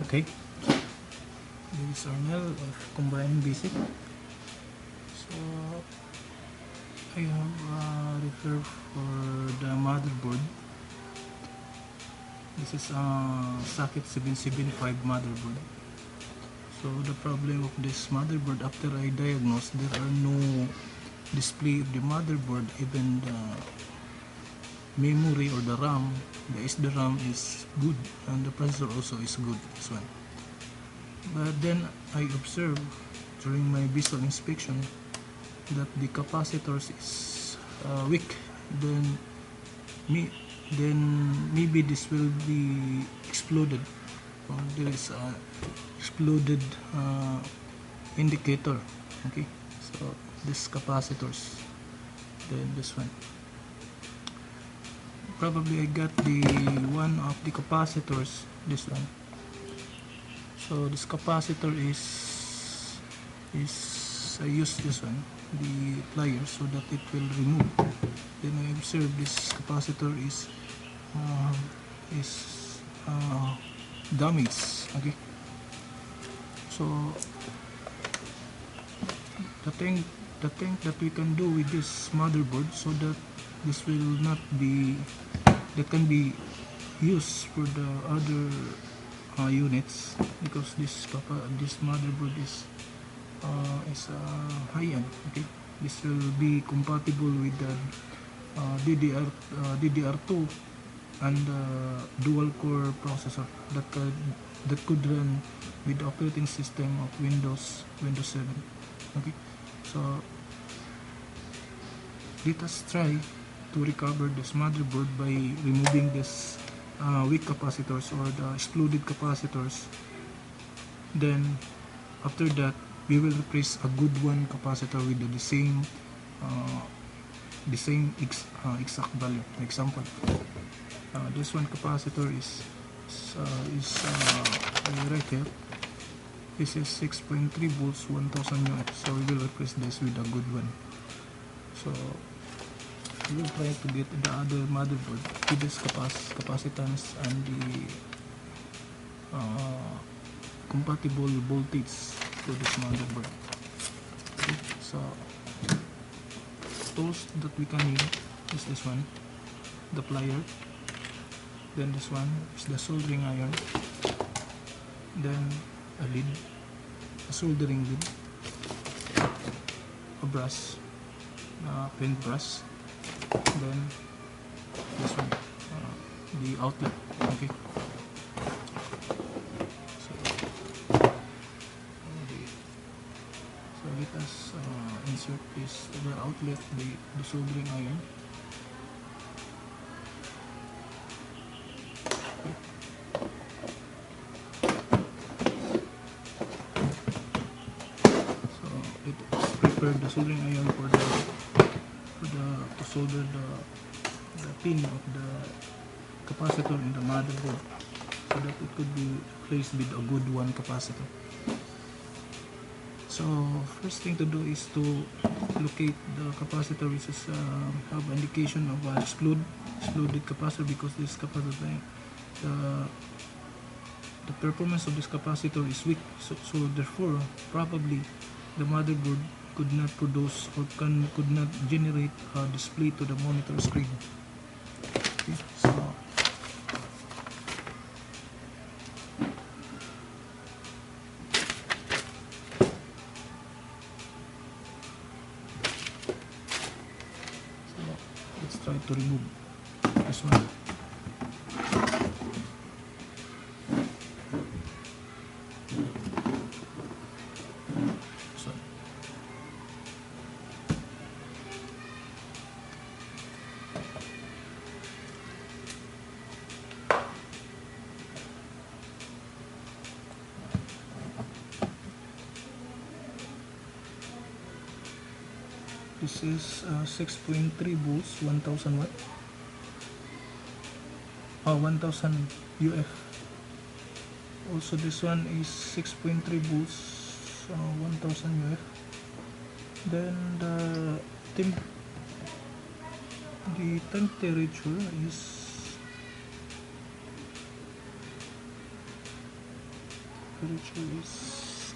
Okay, this is our nail of combined basic. So I have referred for the motherboard. This is a socket 775 motherboard. So the problem of this motherboard, after I diagnosed, there are no display of the motherboard, even the memory or the RAM, the SDRAM is good and the processor also is good, this one. But then I observed during my visual inspection that the capacitors is weak. Then maybe this will be exploded, or there is a exploded indicator. Okay, so this capacitors, then this one. Probably I got the one of the capacitors, this one. So this capacitor is I use this one, the pliers, so that it will remove. Then I observe this capacitor is damaged. Okay, so the thing that we can do with this motherboard, so that this will not be, that can be used for the other units, because this motherboard is high-end. Okay, this will be compatible with the DDR2 and dual core processor that could run with the operating system of Windows 7. Okay, so let us try to recover this motherboard by removing this weak capacitors or the exploded capacitors. Then after that, we will replace a good one capacitor with the same exact value. For example, this one capacitor is right here. This is 6.3 volts, 1000 uf. So we will replace this with a good one. So we will try to get the other motherboard with this capacitance and the compatible voltage to this motherboard. Okay, so tools that we can use is this one, the plier. Then this one is the soldering iron. Then a lid, a soldering lid, a brush, a paint brush. Then this one, the outlet. Okay, so let us insert this, the outlet, the soldering iron. So it is prepared, the soldering iron to solder the pin of the capacitor in the motherboard, so that it could be replaced with a good one capacitor. So first thing to do is to locate the capacitor which is have indication of exploded capacitor, because this capacitor, the performance of this capacitor is weak. So therefore probably the motherboard could not produce or could not generate a display to the monitor screen. Okay, so let's try to remove this one. This is 6.3 volts, 1000 watt, 1000 UF. Also this one is 6.3 volts, 1000 UF. Then the temperature is temperature is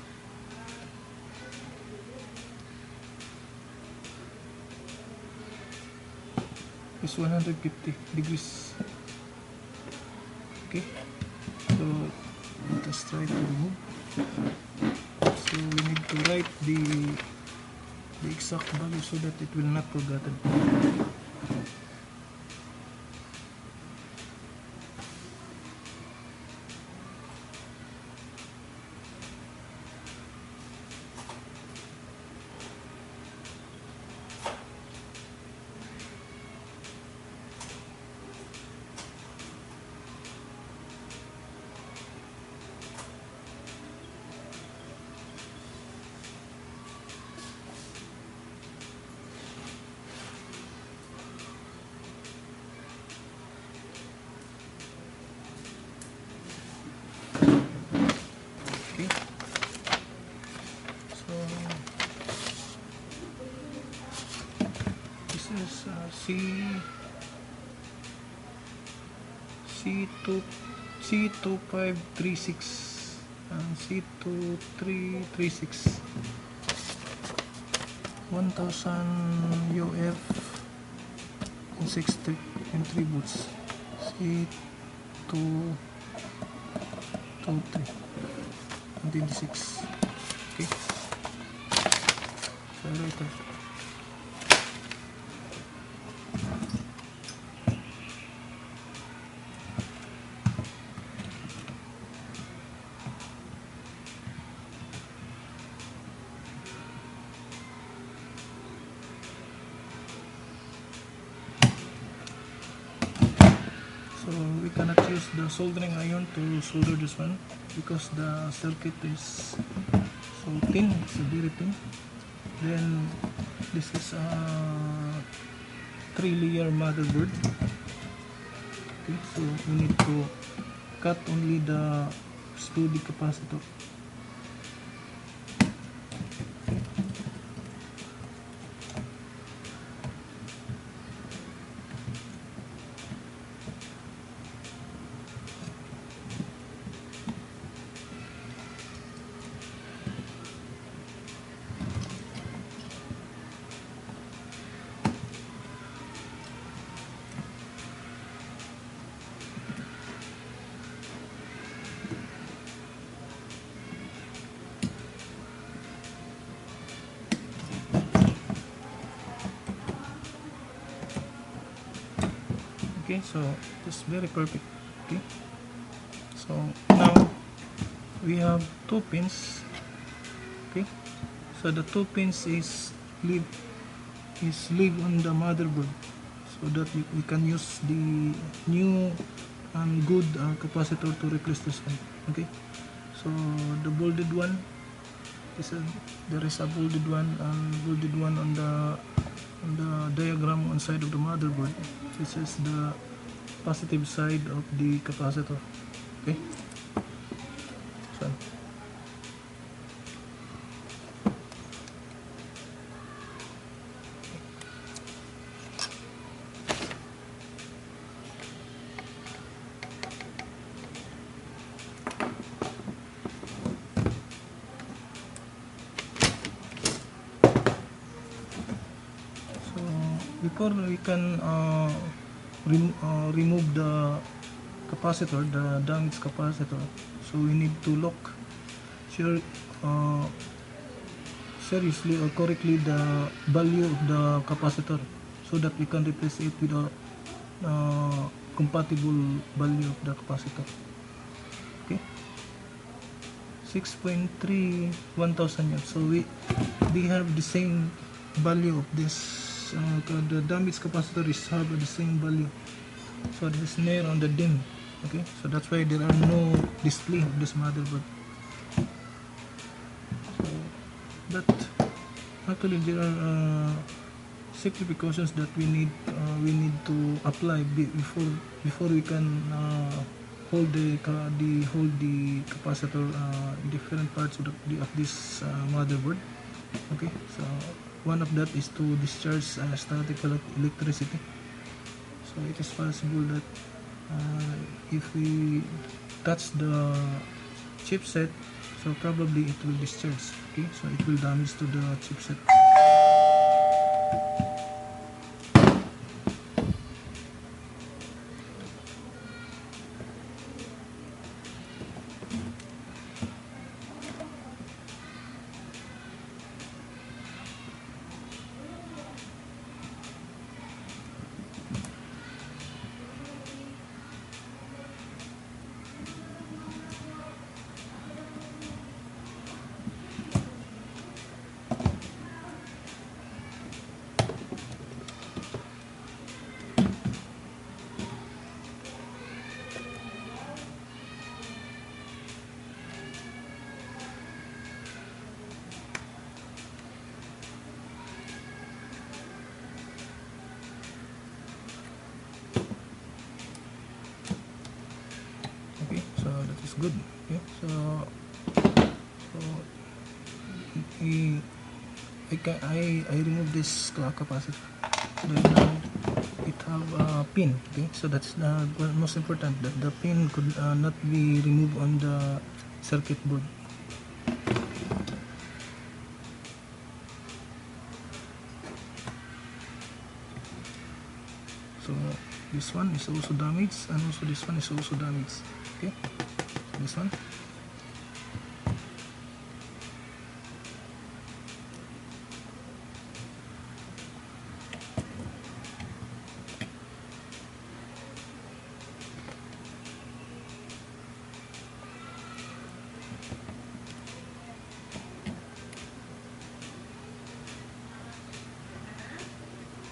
150 degrees. Okay, so let us try to remove. So we need to write the exact value so that it will not forgotten. Okay, so this is C2536 and C2336 1000 UF and 6 and 3 volts. C223 and 26. Okay, so later. So we cannot use the soldering iron to solder this one because the circuit is so thin, it's very thin. Then this is a 3-layer motherboard. Okay, so we need to cut only the screw the capacitor. Okay, so it's very perfect. Okay, so now we have 2 pins. Okay, so the 2 pins is leave on the motherboard so that we can use the new and good capacitor to replace this one. Okay, so the bolded one there is a bolded one and bolded one on the diagram on side of the motherboard. This is the positive side of the capacitor. Okay, so before we can remove the capacitor, the damaged capacitor, so we need to lock seriously or correctly the value of the capacitor so that we can replace it with a compatible value of the capacitor. Okay, 6.3 1000 yard. So we have the same value of this. The damaged capacitor is have the same value, so this is near on the dim. Okay, so that's why there are no display of this motherboard. So, but actually there are safety precautions that we need to apply before we can hold the capacitor in different parts of this motherboard. Okay, so one of that is to discharge static electricity. So it is possible that if we touch the chipset, so probably it will discharge. Okay, so it will damage to the chipset. Okay, so that is good. Okay, so I remove this capacitor. Then it have a pin. Okay, so that's the most important, that the pin could not be removed on the circuit board. So this one is also damaged, and also this one is also damaged. Okay, this one.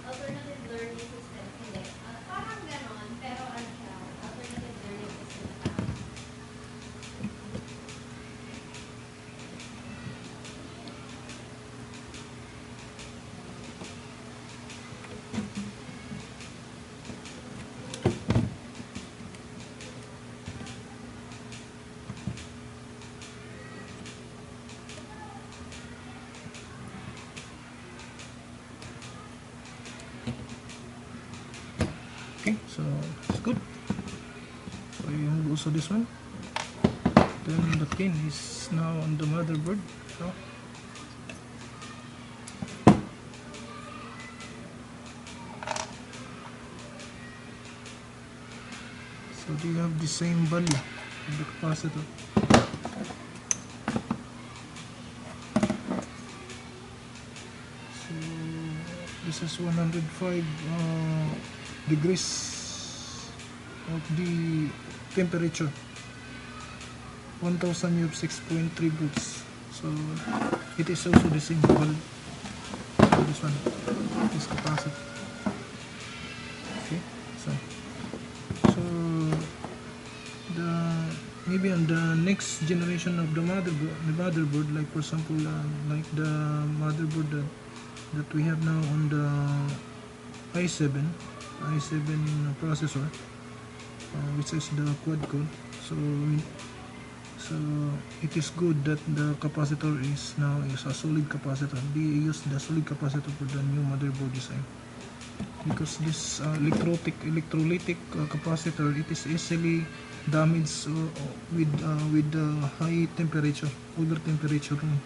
Alternative learning system. Hindi. Parang ganon, pero ano siya, alternative learning system. Okay, so it's good. So you remove also this one. Then the pin is now on the motherboard. So they have the same value of the capacitor. So this is 105 degrees of the temperature, 1000 U 6.3 volts. So it is also the same value. So this one, this capacitor. Okay, so the maybe on the next generation of the motherboard, like for example, like the motherboard that we have now on the i7 processor, which is the quad core. So it is good that the capacitor is now a solid capacitor. They use the solid capacitor for the new motherboard design, because this electrolytic capacitor, it is easily damaged with the high temperature, over temperature room.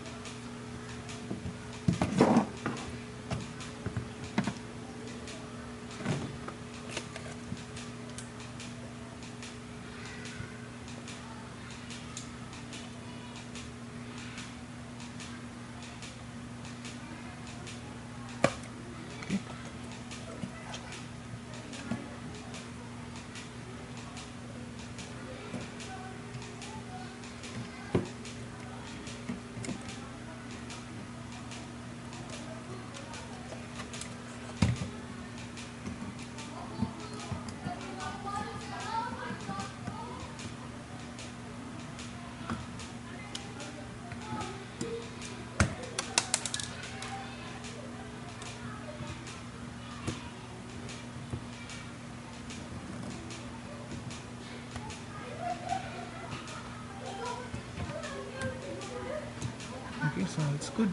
Okay, so it's good.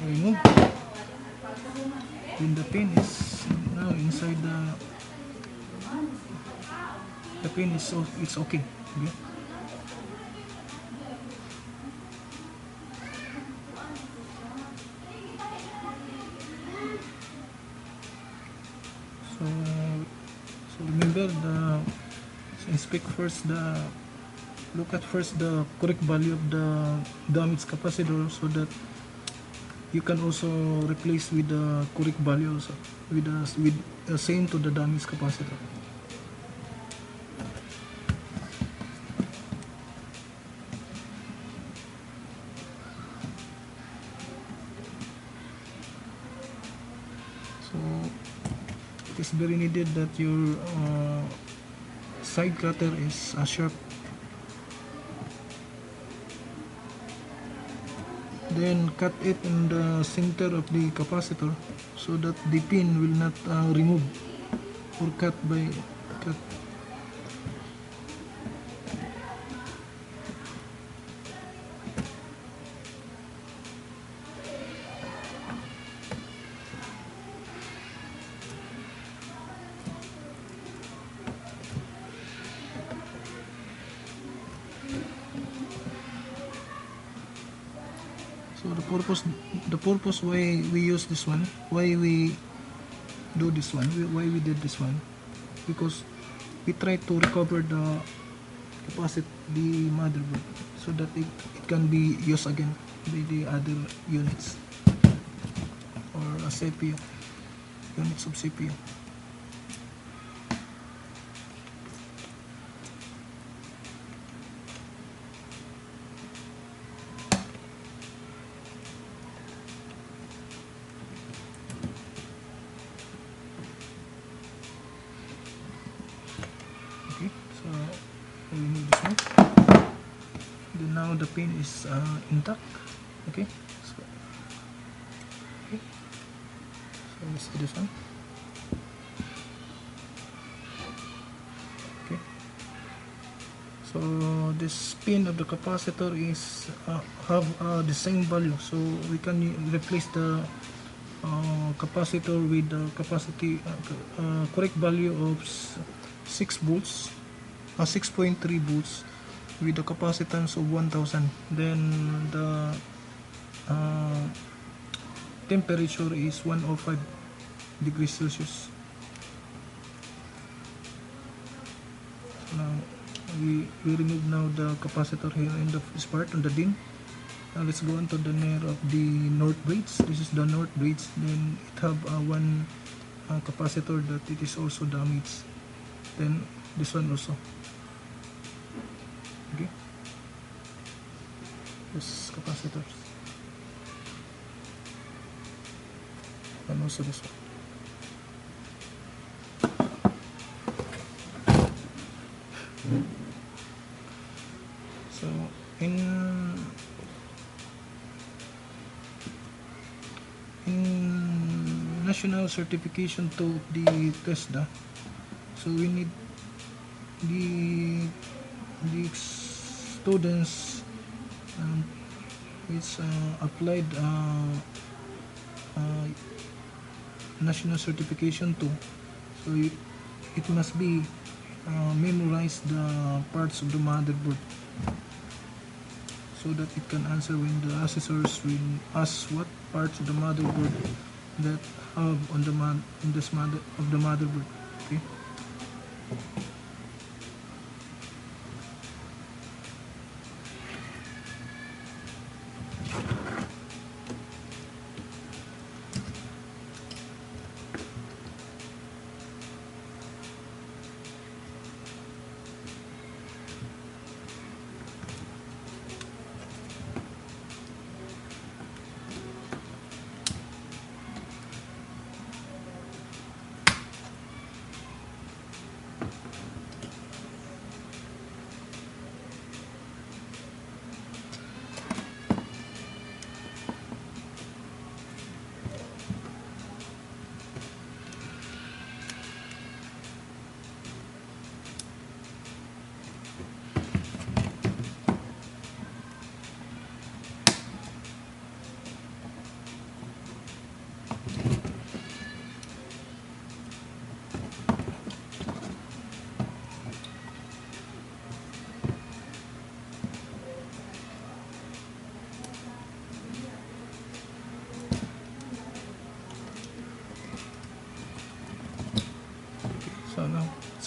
Remove. When the pin is now inside the pin is, so it's okay. Okay. So, remember inspect first look at first the correct value of the damaged capacitor, so that you can also replace with the correct value also, with the same to the damaged capacitor. So it is very needed that your side cutter is sharp. Then cut it in the center of the capacitor, so that the pin will not remove or cut. So the purpose why we use this one, why we do this one, why we did this one, because we try to recover the motherboard, so that it can be used again by the other units or a CPU, units of CPU. Okay, so we remove this one. Then now the pin is intact. Okay, so let's do this one. Okay, so this pin of the capacitor is have the same value, so we can replace the capacitor with the capacity correct value of 6 volts, 6.3 volts, with the capacitance of 1000. Then the temperature is 105 degrees Celsius. So now we remove now the capacitor here in this part on the DIN. Now let's go on to the near of the north bridge. This is the north bridge. Then it have one capacitor that it is also damaged. Then this one also. Okay, this capacitors, and also this one. So in national certification to the TESDA, so we need the students which applied national certification to, so it must be memorize the parts of the motherboard, so that it can answer when the assessors will ask what parts of the motherboard that have on the motherboard. Okay.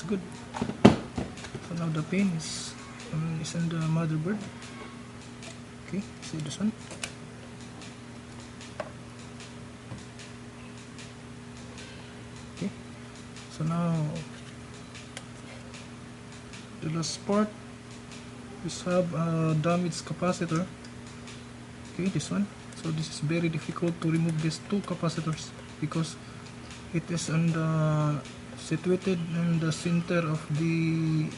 that's good. So now the pin is in the motherboard. Okay, see this one. Okay, so now the last part is have a damaged capacitor. Okay, this one. So this is very difficult to remove these two capacitors because it is situated in the center of the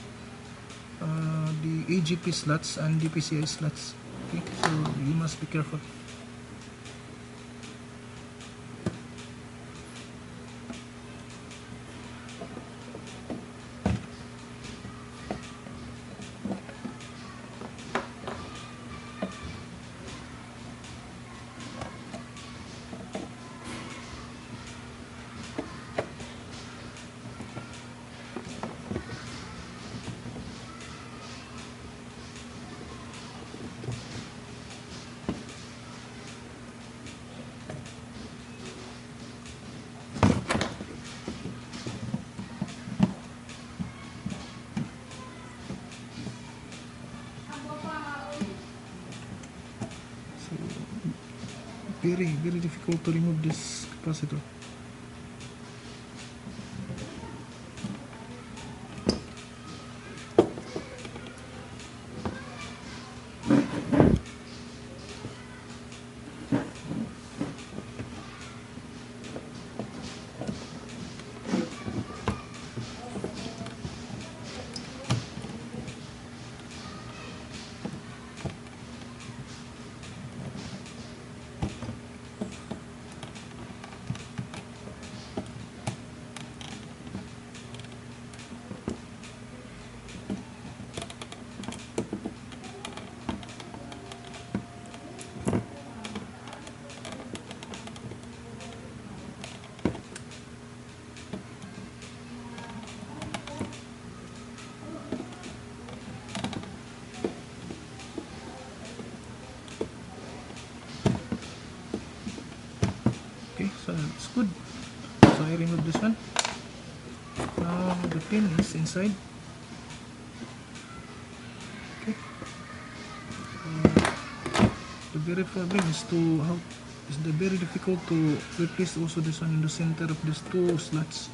AGP slots and the PCI slots. Okay, so you must be careful. Very difficult to remove this capacitor. Okay, so it's good. So I remove this one. Now the pin is inside. Okay. The very problem is the very difficult to replace also this one in the center of these two slots.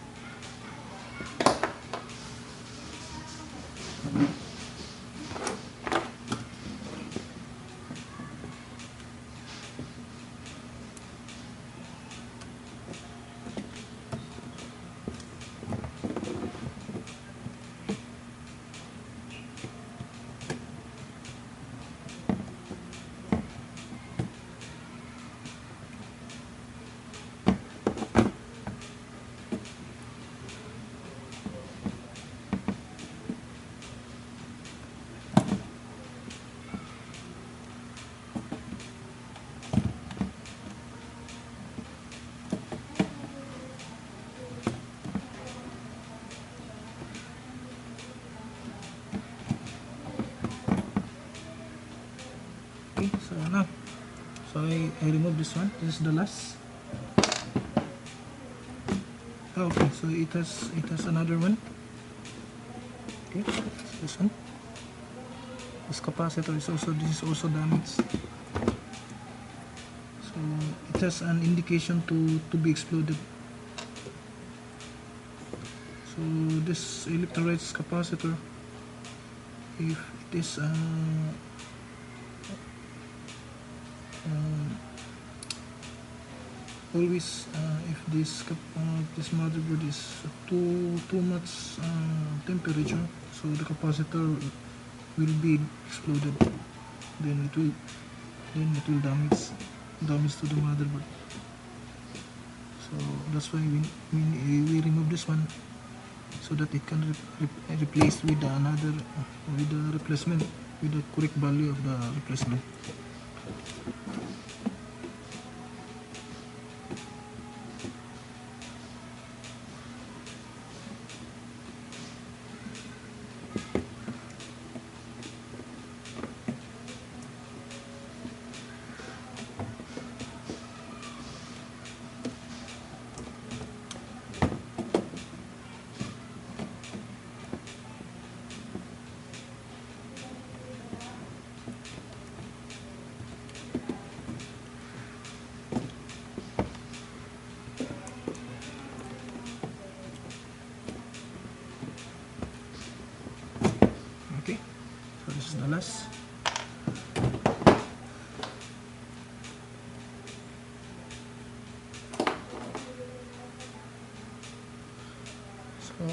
Okay, so now, I remove this one. This is the last. Okay, so it has another one. Okay, this one. This capacitor is also damaged. So it has an indication to be exploded. So this electrolyte capacitor, if it is always if this motherboard is too much temperature, so the capacitor will be exploded. Then it will damage to the motherboard. So that's why we remove this one, so that it can replace with another with the replacement, with the correct value of the replacement. alas. So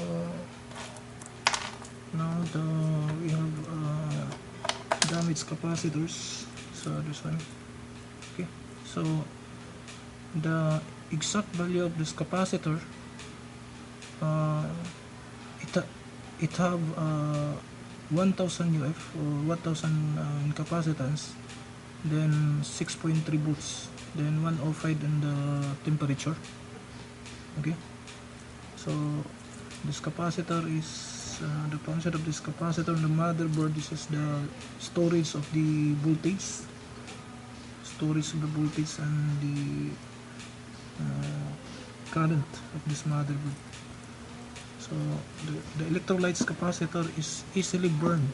now we have damaged capacitors. So this one. Okay, so the exact value of this capacitor, uh, it have 1000 UF or 1000 in capacitance, then 6.3 volts, then 105 in the temperature. Okay, so this capacitor is the function of this capacitor on the motherboard. This is the storage of the voltage, and the current of this motherboard. So the electrolytes capacitor is easily burned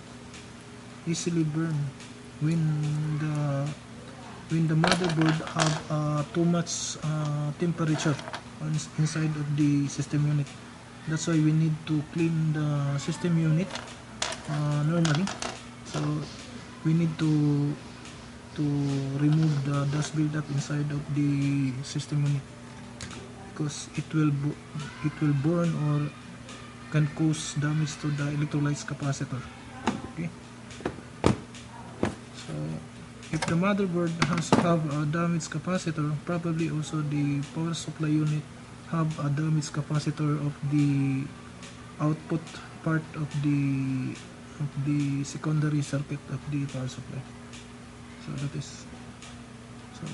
when the motherboard have too much temperature inside of the system unit. That's why we need to clean the system unit normally. So we need to remove the dust buildup inside of the system unit, because it will burn or can cause damage to the electrolytes capacitor. Okay, so if the motherboard have a damaged capacitor, probably also the power supply unit have a damaged capacitor of the output part of the secondary circuit of the power supply. So that is, so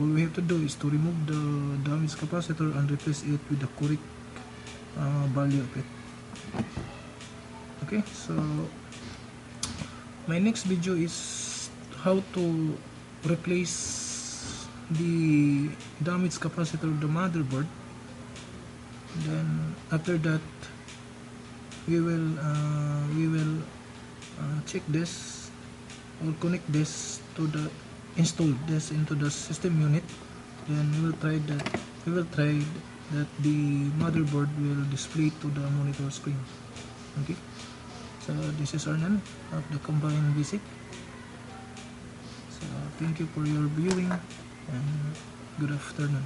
all we have to do is to remove the damaged capacitor and replace it with the correct value of it. Okay, so my next video is how to replace the damaged capacitor of the motherboard. Then after that we will check this or connect this to the install this into the system unit. Then we will try that the motherboard will display to the monitor screen. Okay, so this is Arnan of the Combined Basic. So thank you for your viewing and good afternoon.